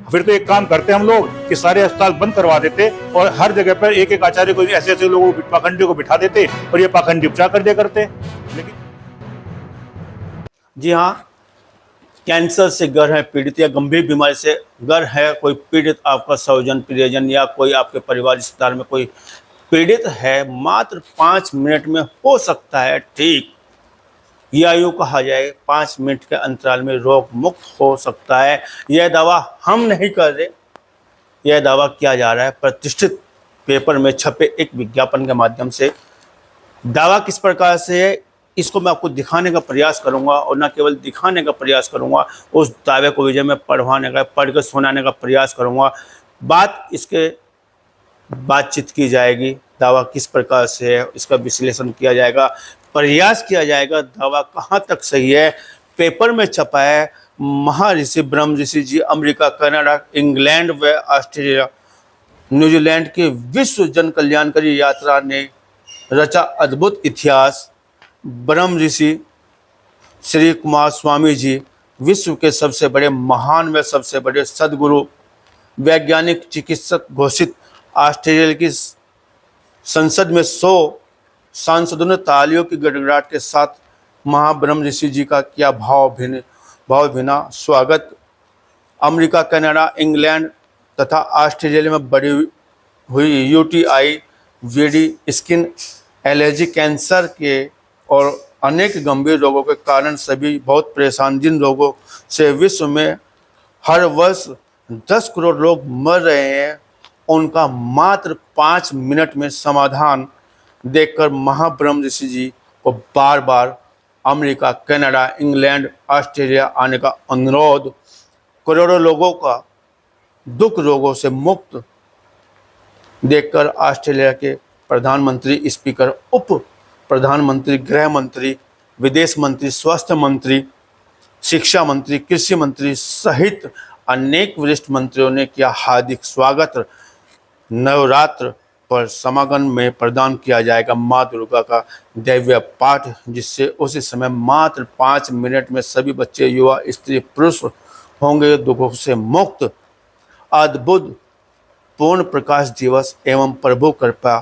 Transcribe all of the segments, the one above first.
फिर तो एक काम करते हम लोग कि सारे अस्पताल बंद करवा देते और हर जगह पर एक एक आचार्य को, ऐसे ऐसे लोगों को, पाखंडियों को बिठा देते और ये पाखंडी उपचार कर दिया करते। लेकिन जी हाँ, कैंसर से गर है पीड़ित या गंभीर बीमारी से गर है कोई पीड़ित, आपका स्वजन प्रियजन या कोई आपके परिवार रिश्तेदार में कोई पीड़ित है, मात्र 5 मिनट में हो सकता है ठीक। यह आयु कहा जाए 5 मिनट के अंतराल में रोग मुक्त हो सकता है। यह दावा हम नहीं कर रहे, यह दावा किया जा रहा है प्रतिष्ठित पेपर में छपे एक विज्ञापन के माध्यम से। दावा किस प्रकार से है इसको मैं आपको दिखाने का प्रयास करूंगा, और न केवल दिखाने का प्रयास करूंगा, उस दावे को भी मैं पढ़ कर सुनाने का प्रयास करूंगा। बात इसके बातचीत की जाएगी, दावा किस प्रकार से है इसका विश्लेषण किया जाएगा, प्रयास किया जाएगा दावा कहाँ तक सही है। पेपर में छपा है महर्षि ब्रह्म ऋषि जी अमेरिका, कनाडा, इंग्लैंड व ऑस्ट्रेलिया, न्यूजीलैंड की विश्व जन कल्याणकारी यात्रा ने रचा अद्भुत इतिहास। ब्रह्म ऋषि श्री कुमार स्वामी जी विश्व के सबसे बड़े महान व सबसे बड़े सदगुरु, वैज्ञानिक, चिकित्सक घोषित। ऑस्ट्रेलिया की संसद में 100 सांसदों ने तालियों की गड़गड़ाहट के साथ महाब्रह्म ऋषि जी का किया भावभीना स्वागत। अमेरिका, कनाडा, इंग्लैंड तथा ऑस्ट्रेलिया में बढ़ी हुई UTI, VD, skin allergy, cancer के और अनेक गंभीर रोगों के कारण सभी बहुत परेशान, जिन रोगों से विश्व में हर वर्ष 10 करोड़ लोग मर रहे हैं, उनका मात्र 5 मिनट में समाधान देखकर महाब्रह्म ऋषि जी को बार बार अमेरिका, कनाडा, इंग्लैंड, ऑस्ट्रेलिया आने का अनुरोध। करोड़ों लोगों का दुख रोगों से मुक्त देखकर ऑस्ट्रेलिया के प्रधानमंत्री, स्पीकर, उप प्रधानमंत्री, गृह मंत्री, विदेश मंत्री, स्वास्थ्य मंत्री, शिक्षा मंत्री, कृषि मंत्री सहित अनेक वरिष्ठ मंत्रियों ने किया हार्दिक स्वागत। नवरात्र पर समागम में प्रदान किया जाएगा माँ दुर्गा का दैवीय पाठ, जिससे उसी समय मात्र 5 मिनट में सभी बच्चे, युवा, स्त्री, पुरुष होंगे दुखों से मुक्त। अद्भुत पूर्ण प्रकाश दिवस एवं प्रभु कृपा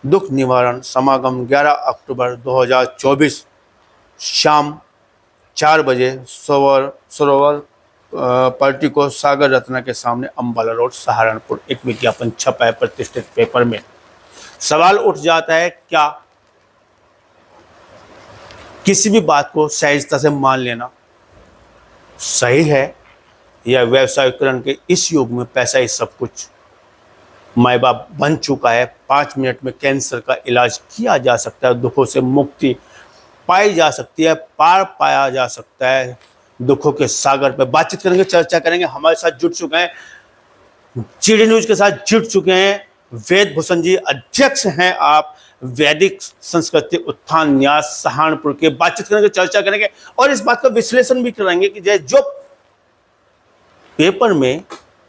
दुख निवारण समागम 11 अक्टूबर 2024 शाम 4 बजे सरोवर पार्टी को सागर रत्ना के सामने अम्बाला रोड, सहारनपुर। एक विज्ञापन छपा है प्रतिष्ठित पेपर में। सवाल उठ जाता है, क्या किसी भी बात को सहजता से मान लेना सही है, या व्यवसायीकरण के इस युग में पैसा ही सब कुछ? माँ बाप बन चुका है, 5 मिनट में कैंसर का इलाज किया जा सकता है, दुखों से मुक्ति पाई जा सकती है, पार पाया जा सकता है। दुखों के सागर पे बातचीत करेंगे, चर्चा करेंगे। हमारे साथ जुड़ चुके हैं, जीडी न्यूज के साथ जुड़ चुके हैं वेद भूषण जी, अध्यक्ष हैं आप वैदिक संस्कृति उत्थान न्यास सहारनपुर के। बातचीत करेंगे, चर्चा करेंगे और इस बात का विश्लेषण भी करेंगे कि जो पेपर में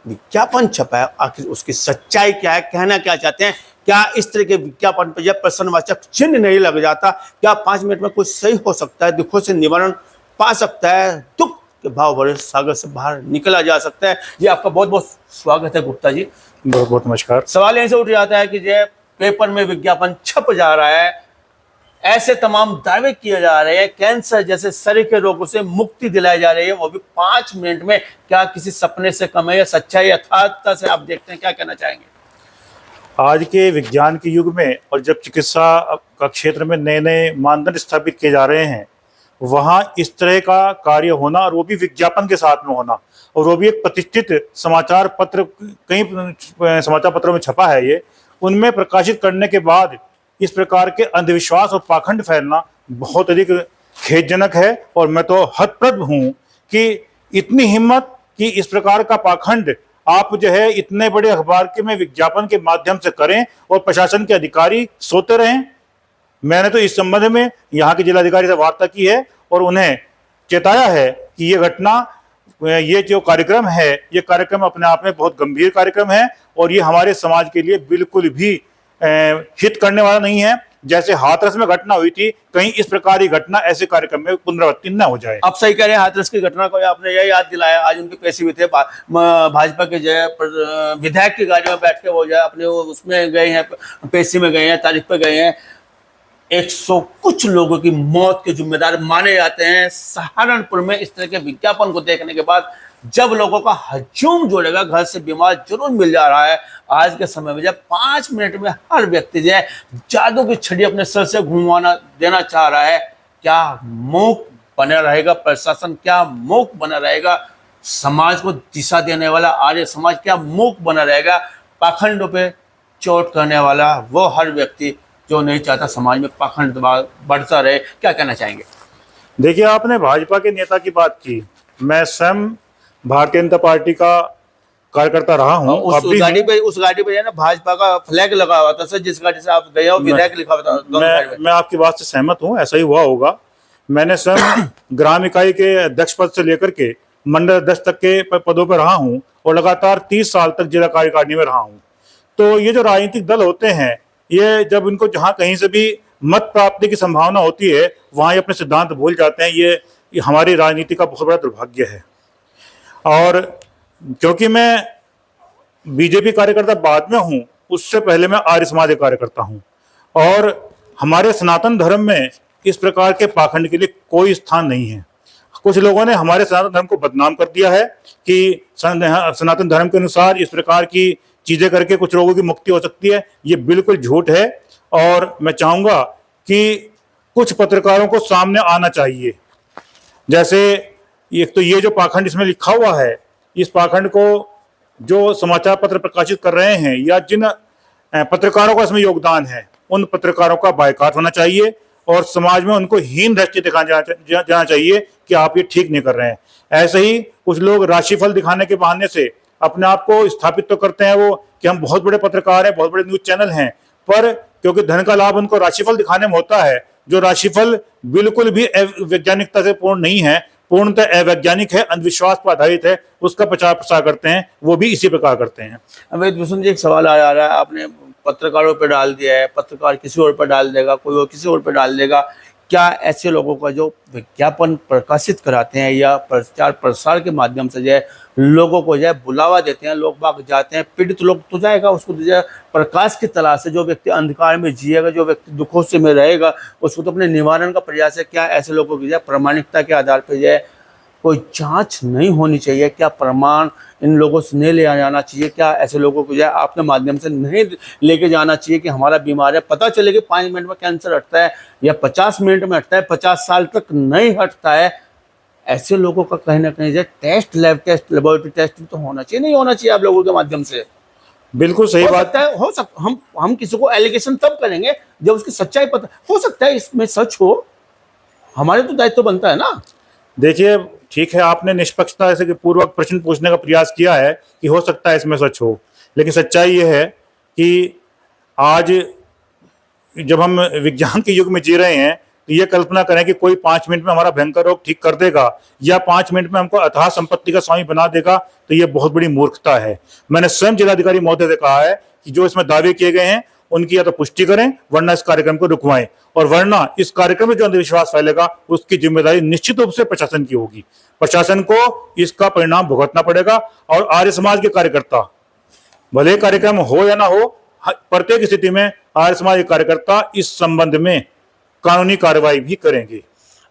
विज्ञापन छपा है आखिर उसकी सच्चाई क्या है, कहना क्या चाहते हैं। क्या इस तरह के विज्ञापन पर जब प्रश्नवाचक चिन्ह नहीं लग जाता, क्या 5 मिनट में कुछ सही हो सकता है, दुखों से निवारण पा सकता है, दुख के भाव भरे सागर से बाहर निकला जा सकता है? जी आपका बहुत बहुत स्वागत है गुप्ता जी। बहुत बहुत नमस्कार। सवाल यहीं से उठ जाता है कि जो पेपर में विज्ञापन छप जा रहा है, ऐसे तमाम दावे किए जा रहे हैं, कैंसर जैसे शरीर के रोगों से मुक्ति दिलाई जा रही है, वो भी 5 मिनट में, क्या किसी सपने से कम है या सच्चाई यथार्थता से आप देखते हैं? क्या कहना चाहेंगे? आज के विज्ञान के युग में और जब चिकित्सा का क्षेत्र में नए नए मानदंड स्थापित किए जा रहे हैं, वहाँ इस तरह का कार्य होना, और वो भी विज्ञापन के साथ में होना, और वो भी एक प्रतिष्ठित समाचार पत्र, कई समाचार पत्रों में छपा है ये, उनमें प्रकाशित करने के बाद इस प्रकार के अंधविश्वास और पाखंड फैलना बहुत अधिक खेदजनक है। और मैं तो हतप्रभ हूँ कि इतनी हिम्मत कि इस प्रकार का पाखंड आप जो है इतने बड़े अखबार के में विज्ञापन के माध्यम से करें और प्रशासन के अधिकारी सोते रहें। मैंने तो इस संबंध में यहाँ के जिलाधिकारी से वार्ता की है और उन्हें चेताया है कि ये घटना, ये जो कार्यक्रम है, ये कार्यक्रम अपने आप में बहुत गंभीर कार्यक्रम है और ये हमारे समाज के लिए बिल्कुल भी हित करने वाला नहीं है। जैसे हाथरस में घटना हुई थी, कहीं इस प्रकार की घटना ऐसे कार्यक्रम में पुनरावृत्ति न हो जाए। आप सही कह रहे हैं, हाथरस की घटना को आपने यह याद दिलाया। आज उनके पेशी भी थे, भाजपा के जो है विधायक की गाड़ी में बैठ के वो जो है अपने उसमें गए हैं, पेशी में गए हैं, तारीख पे गए हैं। 100 कुछ लोगों की मौत के जिम्मेदार माने जाते हैं। सहारनपुर में इस तरह के विज्ञापन को देखने के बाद जब लोगों का हजूम जोड़ेगा, घर से बीमार जरूर मिल जा रहा है। आज के समय में जब 5 मिनट में हर व्यक्ति जो है जादू की छड़ी अपने सर से घुमाना देना चाह रहा है, क्या मूक बना रहेगा प्रशासन? क्या मूक बना रहेगा समाज को दिशा देने वाला आर्य समाज? क्या मूक बना रहेगा पाखंडों पे चोट करने वाला वो हर व्यक्ति जो नहीं चाहता समाज में पाखंड बढ़ता रहे? क्या कहना चाहेंगे? देखिए, आपने भाजपा के नेता की बात की। मैं स्वयं भारतीय जनता पार्टी का कार्यकर्ता रहा हूं। उस गाड़ी पे है ना भाजपा का फ्लैग लगा हुआ था सर, जिस गाड़ी से आप गए हो विधायक लिखा हुआ था दोनों साइड में। मैं आपकी बात से सहमत हूं, ऐसा ही हुआ होगा। मैंने स्वयं ग्राम इकाई के अध्यक्ष पद से लेकर के मंडल अध्यक्ष तक के पदों पर रहा हूं और लगातार 30 साल तक जिला कार्यकारिणी में रहा हूं। तो ये जो राजनीतिक दल होते हैं, ये जब इनको जहां कहीं से भी मत प्राप्ति की संभावना होती है, वहां ये अपने सिद्धांत भूल जाते हैं। ये हमारी राजनीति का बहुत बड़ा दुर्भाग्य है। और क्योंकि मैं बीजेपी कार्यकर्ता बाद में हूं, उससे पहले मैं आर्य समाज का कार्यकर्ता हूं और हमारे सनातन धर्म में इस प्रकार के पाखंड के लिए कोई स्थान नहीं है। कुछ लोगों ने हमारे सनातन धर्म को बदनाम कर दिया है कि सनातन धर्म के अनुसार इस प्रकार की चीजें करके कुछ लोगों की मुक्ति हो सकती है। ये बिल्कुल झूठ है और मैं चाहूंगा कि कुछ पत्रकारों को सामने आना चाहिए। जैसे एक तो ये जो पाखंड इसमें लिखा हुआ है, इस पाखंड को जो समाचार पत्र प्रकाशित कर रहे हैं या जिन पत्रकारों का इसमें योगदान है, उन पत्रकारों का बायकॉट होना चाहिए और समाज में उनको हीन दृष्टि दिखाया जाना चाहिए कि आप ये ठीक नहीं कर रहे हैं। ऐसे ही कुछ लोग राशिफल दिखाने के बहाने से अपने आप को स्थापित तो करते हैं वो कि हम बहुत बड़े पत्रकार हैं, बहुत बड़े न्यूज चैनल हैं, पर क्योंकि धन का लाभ उनको राशिफल दिखाने में होता है, जो राशिफल बिल्कुल भी वैज्ञानिकता से पूर्ण नहीं है, पूर्णतः अवैज्ञानिक है, अंधविश्वास पर आधारित है, उसका प्रचार प्रसार करते हैं, वो भी इसी प्रकार करते हैं। अमित भूषण जी, एक सवाल आ रहा है, आपने पत्रकारों पर डाल दिया है, पत्रकार किसी और पर डाल देगा, कोई और किसी और पर डाल देगा। क्या ऐसे लोगों का जो विज्ञापन प्रकाशित कराते हैं या प्रचार प्रसार के माध्यम से जो है लोगों को जो है बुलावा देते हैं, लोग बाग जाते हैं, पीड़ित लोग तो जाएगा, उसको जो है प्रकाश की तलाश से, जो व्यक्ति अंधकार में जिएगा, जो व्यक्ति दुखों से में रहेगा, उसको तो अपने निवारण का प्रयास है। क्या ऐसे लोगों की जो है प्रामाणिकता के आधार पर जो है कोई जांच नहीं होनी चाहिए? क्या प्रमाण इन लोगों से नहीं ले जाना चाहिए? क्या ऐसे लोगों को जो है आपके माध्यम से नहीं लेके जाना चाहिए कि हमारा बीमार है, पता चले कि 5 मिनट में कैंसर हटता है या 50 मिनट में हटता है, 50 साल तक नहीं हटता है? ऐसे लोगों का कहीं ना कहीं जो test, lab test, laboratory test तो होना चाहिए, नहीं होना चाहिए आप लोगों के माध्यम से? बिल्कुल सही बात है। हो सकता हम किसी को एलिगेशन तब करेंगे जब उसकी सच्चाई पता हो सकता है इसमें सच हो, हमारे तो दायित्व बनता है ना। देखिए, ठीक है, आपने निष्पक्षता से पूर्वक प्रश्न पूछने का प्रयास किया है कि हो सकता है इसमें सच हो, लेकिन सच्चाई ये है कि आज जब हम विज्ञान के युग में जी रहे हैं, तो ये कल्पना करें कि कोई 5 मिनट में हमारा भयंकर रोग ठीक कर देगा या 5 मिनट में हमको अथाह संपत्ति का स्वामी बना देगा, तो ये बहुत बड़ी मूर्खता है। मैंने स्वयं जिलाधिकारी महोदय से कहा है कि जो इसमें दावे किए गए हैं उनकी या तो पुष्टि करें, वरना इस कार्यक्रम को रुकवाएं, और वरना इस कार्यक्रम में जो अंधविश्वास फैलेगा उसकी जिम्मेदारी निश्चित रूप से प्रशासन की होगी। प्रशासन को इसका परिणाम भुगतना पड़ेगा और आर्य समाज के कार्यकर्ता, भले कार्यक्रम हो या ना हो, प्रत्येक स्थिति में आर्य समाज के कार्यकर्ता इस संबंध में कानूनी कार्रवाई भी करेंगे।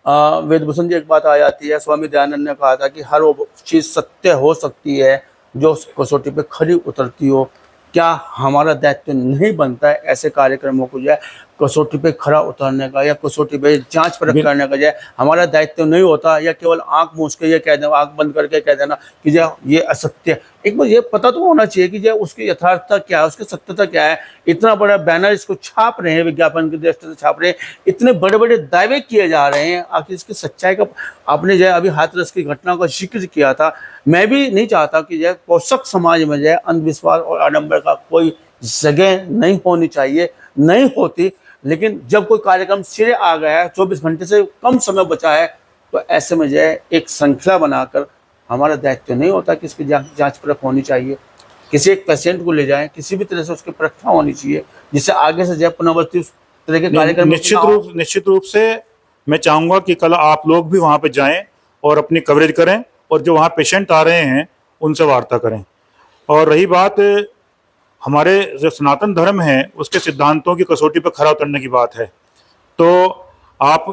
वेदभूषण जी, एक बात आ जाती है, स्वामी दयानंद ने कहा था कि हर वो चीज सत्य हो सकती है जो कसौटी पे खरी उतरती हो। क्या हमारा दायित्व नहीं बनता है ऐसे कार्यक्रमों को जो है कसौटी पे खरा उतरने का या कसौटी पे जांच परख करने का? जो है हमारा दायित्व नहीं होता, या केवल आंख मूंछ के ये कह देना, आंख बंद करके कह देना कि जो ये असत्य? एक बार ये पता तो होना चाहिए कि जो उसकी यथार्थता क्या है, उसकी सत्यता क्या है। इतना बड़ा बैनर इसको छाप रहे हैं, विज्ञापन की दृष्टि से छाप रहे हैं, इतने बड़े बड़े दावे किए जा रहे हैं, आखिर इसकी सच्चाई का? आपने जो है अभी हाथरस की घटना का जिक्र किया था, मैं भी नहीं चाहता कि जो है पोषक समाज में जो है अंधविश्वास और आडंबर का कोई जगह नहीं होनी चाहिए, नहीं होती, लेकिन जब कोई कार्यक्रम सिरे आ गया है, 24 घंटे से कम समय बचा है, तो ऐसे में जो है एक श्रृंखला बनाकर हमारा दायित्व नहीं होता कि इसकी जांच परख होनी चाहिए? किसी एक पेशेंट को ले जाएं, किसी भी तरह से उसकी परीक्षा होनी चाहिए, जिससे आगे से जब पुनरावृत्ति उस तरह के कार्यक्रम निश्चित रूप से मैं चाहूंगा कि कल आप लोग भी वहां पे जाएं और अपनी कवरेज करें, और जो वहां पेशेंट आ रहे हैं उनसे वार्ता करें। और रही बात हमारे जो सनातन धर्म है उसके सिद्धांतों की कसौटी पर खरा उतरने की बात है, तो आप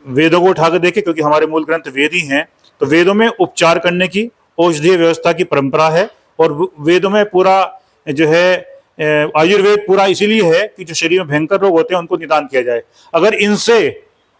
वेदों को उठा कर देखिए, क्योंकि हमारे मूल ग्रंथ वेद ही हैं। तो वेदों में उपचार करने की औषधीय व्यवस्था की परंपरा है, और वेदों में पूरा जो है आयुर्वेद पूरा इसीलिए है कि जो शरीर में भयंकर रोग होते हैं उनको निदान किया जाए। अगर इनसे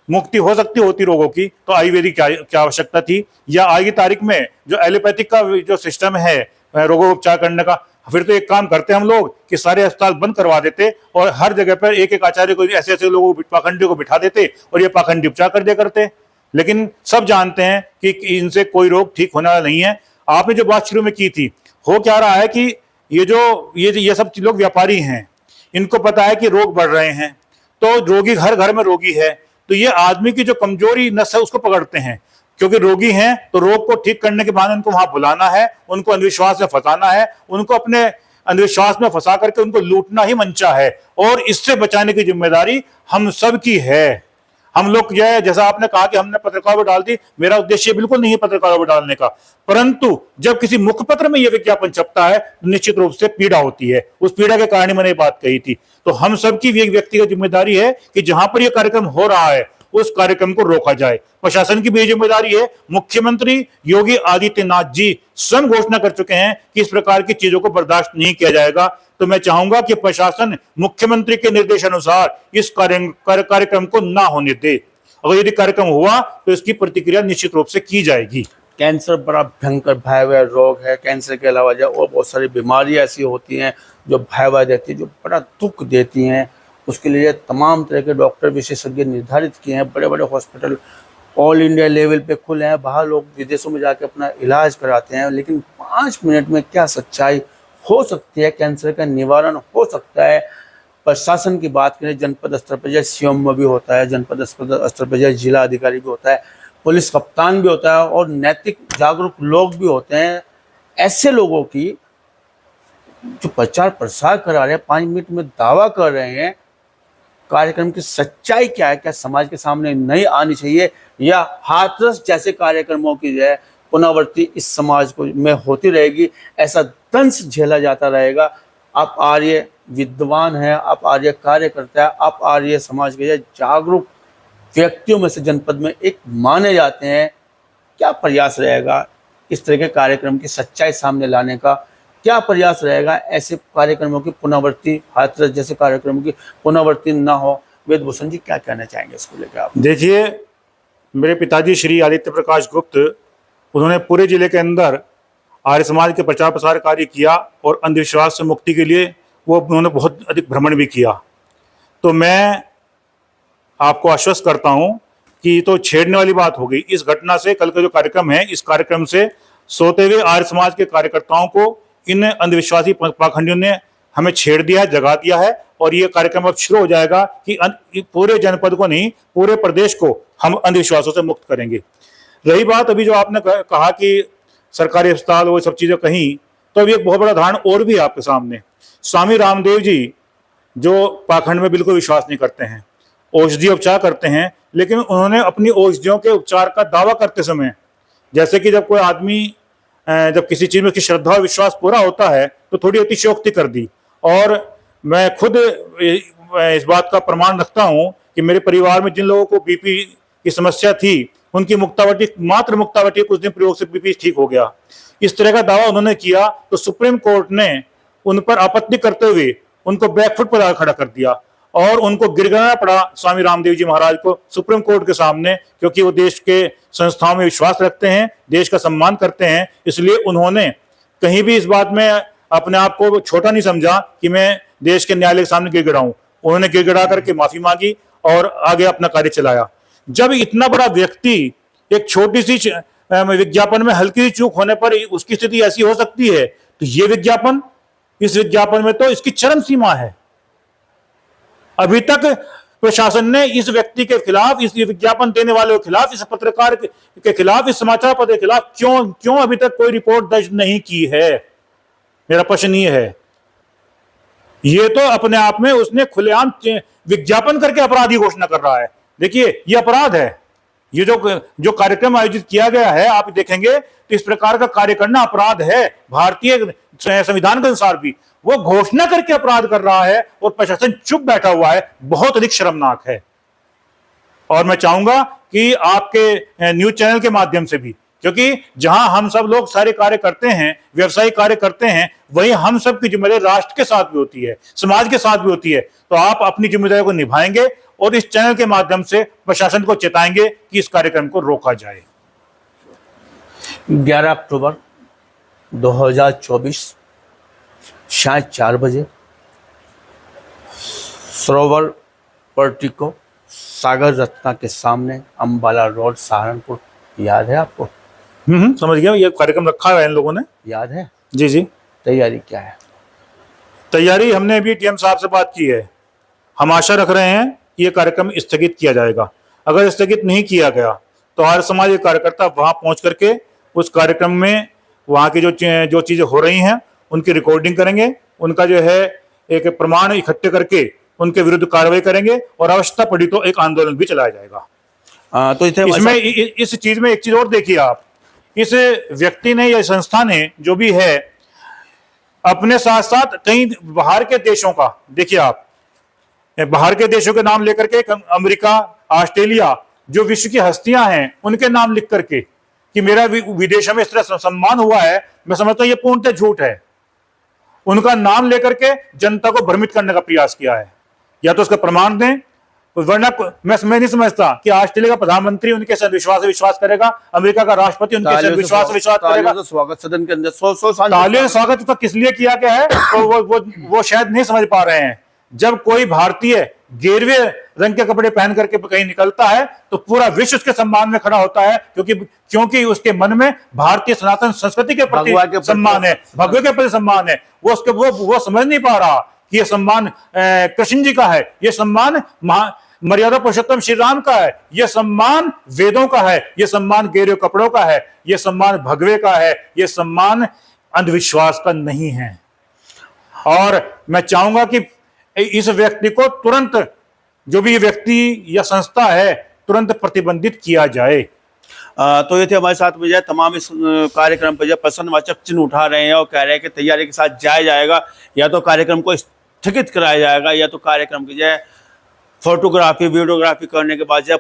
मुक्ति हो सकती होती रोगों की तो आयुर्वेदिक क्या आवश्यकता थी, या आज की तारीख में जो एलोपैथिक का जो सिस्टम है रोगों को उपचार करने का, फिर तो एक काम करते हम लोग कि सारे अस्पताल बंद करवा देते और हर जगह पर एक एक आचार्य को, ऐसे ऐसे लोगों पाखंडियों को बिठा देते और ये पाखंडी उपचार कर दिया करते। लेकिन सब जानते हैं कि इनसे कोई रोग ठीक होने वाला नहीं है। आपने जो बात शुरू में की थी, हो क्या रहा है कि ये सब लोग व्यापारी हैं, इनको पता है कि रोग बढ़ रहे हैं, तो रोगी घर घर में रोगी है, तो ये आदमी की जो कमजोरी नस है उसको पकड़ते हैं, क्योंकि रोगी हैं तो रोग को ठीक करने के बाद उनको वहां बुलाना है, उनको अंधविश्वास में फंसाना है, उनको अपने अंधविश्वास में फंसा करके उनको लूटना ही मंशा है, और इससे बचाने की जिम्मेदारी हम सब की है। हम लोग जो है, जैसा आपने कहा कि हमने पत्रकारों पर डाल दी, मेरा उद्देश्य बिल्कुल नहीं है पत्रकारों पर डालने का, परंतु जब किसी मुखपत्र में यह विज्ञापन छपता है तो निश्चित रूप से पीड़ा होती है। उस पीड़ा के कारण मैंने बात कही थी। तो हम सबकी भी एक व्यक्तिगत जिम्मेदारी है कि जहां पर यह कार्यक्रम हो रहा है उस कार्यक्रम को रोका जाए। प्रशासन की भी जिम्मेदारी है। मुख्यमंत्री योगी आदित्यनाथ जी स्वयं घोषणा कर चुके हैं कि इस प्रकार की चीजों को बर्दाश्त नहीं किया जाएगा। तो मैं चाहूंगा कि प्रशासन मुख्यमंत्री के निर्देशानुसार इस कार्यक्रम को ना होने दे। अगर यदि कार्यक्रम हुआ तो इसकी प्रतिक्रिया निश्चित रूप से की जाएगी। कैंसर बड़ा भयंकर भयावह रोग है। कैंसर के अलावा जो और बहुत सारी बीमारियां ऐसी होती हैं जो भयावह देती है, जो बड़ा दुख देती हैं। उसके लिए तमाम तरह के डॉक्टर विशेषज्ञ निर्धारित किए हैं। बड़े बड़े हॉस्पिटल ऑल इंडिया लेवल पे खुले हैं। बाहर लोग विदेशों में जाके अपना इलाज कराते हैं। लेकिन 5 मिनट में क्या सच्चाई हो सकती है, कैंसर का निवारण हो सकता है। प्रशासन की बात करें, जनपद स्तर पर जैसे सीएम भी होता है, जनपद स्तर पर जैसे जिला अधिकारी भी होता है, पुलिस कप्तान भी होता है, और नैतिक जागरूक लोग भी होते हैं। ऐसे लोगों की जो प्रचार प्रसार करा रहे हैं, 5 मिनट में दावा कर रहे हैं, कार्यक्रम की सच्चाई क्या है, क्या समाज के सामने नहीं आनी चाहिए, या हाथरस जैसे कार्यक्रमों की जो है पुनरावृत्ति इस समाज को में होती रहेगी, ऐसा दंश झेला जाता रहेगा। आप आर्य विद्वान हैं, आप आर्य कार्यकर्ता हैं, आप आर्य समाज के जागरूक व्यक्तियों में से जनपद में एक माने जाते हैं। क्या प्रयास रहेगा इस तरह के कार्यक्रम की सच्चाई सामने लाने का? क्या प्रयास रहेगा ऐसे कार्यक्रमों की पुनरावृत्ति, हाथरस जैसे कार्यक्रमों की पुनरावृत्ति ना हो? वेदभूषण जी क्या कहना चाहेंगे इसको लेकर आप? देखिए, मेरे पिताजी श्री आदित्य प्रकाश गुप्त, उन्होंने पूरे जिले के अंदर आर्य समाज के प्रचार प्रसार कार्य किया, और अंधविश्वास से मुक्ति के लिए उन्होंने बहुत अधिक भ्रमण भी किया। तो मैं आपको आश्वस्त करता हूं कि तो छेड़ने वाली बात हो गई। इस घटना से, कल का जो कार्यक्रम है, इस कार्यक्रम से सोते हुए आर्य समाज के कार्यकर्ताओं को इन अंधविश्वासी पाखंडियों ने हमें छेड़ दिया है, जगा दिया है, और ये कार्यक्रम अब शुरू हो जाएगा कि पूरे जनपद को नहीं, पूरे प्रदेश को हम अंधविश्वासों से मुक्त करेंगे। रही बात अभी जो आपने कहा कि सरकारी अस्पताल वो सब चीजें कहीं, तो अभी एक बहुत बड़ा उदाहरण और भी है आपके सामने। स्वामी रामदेव जी, जो पाखंड में बिल्कुल विश्वास नहीं करते हैं, औषधि उपचार करते हैं, लेकिन उन्होंने अपनी औषधियों के उपचार का दावा करते समय, जैसे कि जब कोई आदमी जब किसी चीज में उसकी श्रद्धा और विश्वास पूरा होता है तो थोड़ी अतिशयोक्ति कर दी। और मैं खुद इस बात का प्रमाण रखता हूं कि मेरे परिवार में जिन लोगों को बीपी की समस्या थी, उनकी मात्र मुक्तावटी कुछ दिन प्रयोग से बीपी ठीक हो गया। इस तरह का दावा उन्होंने किया तो सुप्रीम कोर्ट ने उन पर आपत्ति करते हुए उनको बैकफुट पर खड़ा कर दिया, और उनको गिड़गिड़ाना पड़ा स्वामी रामदेव जी महाराज को सुप्रीम कोर्ट के सामने, क्योंकि वो देश के संस्थाओं में विश्वास रखते हैं, देश का सम्मान करते हैं। इसलिए उन्होंने कहीं भी इस बात में अपने आप को छोटा नहीं समझा कि मैं देश के न्यायालय के सामने गिड़गिड़ाऊं। उन्होंने गिड़गिड़ा करके माफी मांगी और आगे अपना कार्य चलाया। जब इतना बड़ा व्यक्ति एक छोटी सी विज्ञापन में हल्की सी चूक होने पर उसकी स्थिति ऐसी हो सकती है, तो ये विज्ञापन, इस विज्ञापन में तो इसकी चरम सीमा है। अभी तक प्रशासन ने इस व्यक्ति के खिलाफ, इस विज्ञापन देने वाले के खिलाफ, इस पत्रकार के खिलाफ, इस समाचार पत्र के खिलाफ क्यों अभी तक कोई रिपोर्ट दर्ज नहीं की है? मेरा प्रश्न ये है। ये तो अपने आप में उसने खुलेआम विज्ञापन करके अपराधी घोषणा कर रहा है। देखिए, ये अपराध है। ये जो कार्यक्रम आयोजित किया गया है, आप देखेंगे तो इस प्रकार का कार्य करना अपराध है भारतीय संविधान के अनुसार भी। वो घोषणा करके अपराध कर रहा है और प्रशासन चुप बैठा हुआ है, बहुत अधिक शर्मनाक है। और मैं चाहूंगा कि आपके न्यूज चैनल के माध्यम से भी, क्योंकि जहां हम सब लोग सारे कार्य करते हैं, व्यवसायिक कार्य करते हैं, वहीं हम सब की जिम्मेदारी राष्ट्र के साथ भी होती है, समाज के साथ भी होती है। तो आप अपनी जिम्मेदारी को निभाएंगे और इस चैनल के माध्यम से प्रशासन को चेताएंगे कि इस कार्यक्रम को रोका जाए। 11 अक्टूबर 2024 शायद 4 बजे सरोवर पर्टिको सागर रत्ना के सामने अंबाला रोड सहारनपुर, याद है आपको? समझ गया। ये कार्यक्रम रखा है इन लोगों ने, याद है? जी जी। तैयारी क्या है? तैयारी हमने अभी टीएम साहब से बात की है। हम आशा रख रहे हैं कि ये कार्यक्रम स्थगित किया जाएगा। अगर स्थगित नहीं किया गया तो आर्य समाज के कार्यकर्ता वहां पहुंच करके उस कार्यक्रम में वहां की जो चीजें हो रही हैं उनकी रिकॉर्डिंग करेंगे, उनका जो है एक प्रमाण इकट्ठे करके उनके विरुद्ध कार्रवाई करेंगे और आवश्यकता पड़ी तो एक आंदोलन भी चलाया जाएगा। तो इसमें इस चीज में एक चीज और देखिए आप, इस व्यक्ति ने या संस्था ने जो भी है अपने साथ साथ कई बाहर के देशों का, देखिए आप, बाहर के देशों के नाम लेकर के, अमेरिका, ऑस्ट्रेलिया, जो विश्व की हस्तियां हैं उनके नाम लिख करके कि मेरा विदेशों में इस तरह सम्मान हुआ है, मैं समझता हूं ये पूर्णतः झूठ है। उनका नाम लेकर के जनता को भ्रमित करने का प्रयास किया है। या तो उसका प्रमाण दें, वरना मैं नहीं समझता कि ऑस्ट्रेलिया का प्रधानमंत्री उनके साथ विश्वास करेगा, अमेरिका का राष्ट्रपति उनके साथ विश्वास करेगा। स्वागत सदन के अंदर तालियों से स्वागत तो किस लिए किया गया है तो वो शायद नहीं समझ पा रहे हैं। जब कोई भारतीय गेरुए रंग के कपड़े पहन करके कहीं निकलता है तो पूरा विश्व उसके सम्मान में खड़ा होता है, क्योंकि उसके मन में भारतीय सनातन संस्कृति के प्रति सम्मान है, भगवे के प्रति सम्मान है। वो समझ नहीं पा रहा कि ये सम्मान कृष्ण जी का है, ये सम्मान मर्यादा पुरुषोत्तम श्री राम का है, ये सम्मान वेदों का है, ये सम्मान गेरुए कपड़ों का है, ये सम्मान भगवे का है, ये सम्मान अंधविश्वास का नहीं है। और मैं चाहूंगा कि इस व्यक्ति को तुरंत, जो भी व्यक्ति या संस्था है, तुरंत प्रतिबंधित किया जाए। तो ये थे हमारे साथ विजय, तमाम इस कार्यक्रम पर जो प्रश्नवाचक चिन्ह उठा रहे हैं और कह रहे हैं कि तैयारी के साथ जाया जाएगा, या तो कार्यक्रम को स्थगित कराया जाएगा, या तो कार्यक्रम की जो फोटोग्राफी वीडियोग्राफी करने के बाद जब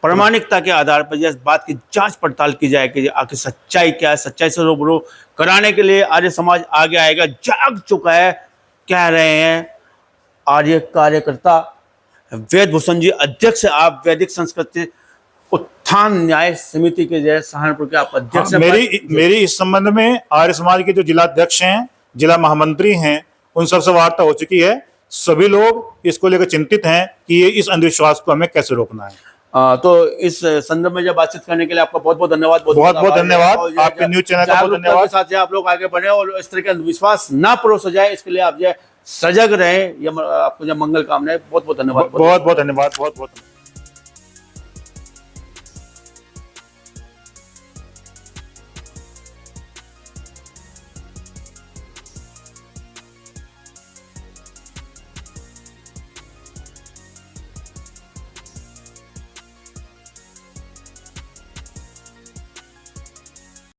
प्रामाणिकता के आधार पर इस बात की जांच पड़ताल की जाए कि आखिर सच्चाई क्या है, सच्चाई से रूबरू कराने के लिए आर्य समाज आगे आएगा, जाग चुका है, कह रहे हैं आर्य कार्यकर्ता वेद भूषण जी, अध्यक्ष आप वैदिक संस्कृति उत्थान न्याय समिति के जय सहारनपुर के आप अध्यक्ष। मेरी इस संबंध में आर्य समाज के जो जिला अध्यक्ष हैं, जिला महामंत्री हैं, उन सबसे वार्ता हो चुकी है। सभी लोग इसको लेकर चिंतित हैं कि ये इस अंधविश्वास को हमें कैसे रोकना है। तो इस संदर्भ में जब बातचीत करने के लिए आपका बहुत बहुत धन्यवाद। बहुत धन्यवाद। आपके न्यूज चैनल का बहुत धन्यवाद। साथ आप लोग आगे बढ़े और इस तरह का अंधविश्वास ना परोसा जाए, इसके लिए आप जो सजग रहे, आपको जब मंगल कामनाएं। बहुत बहुत धन्यवाद। बहुत धन्यवाद।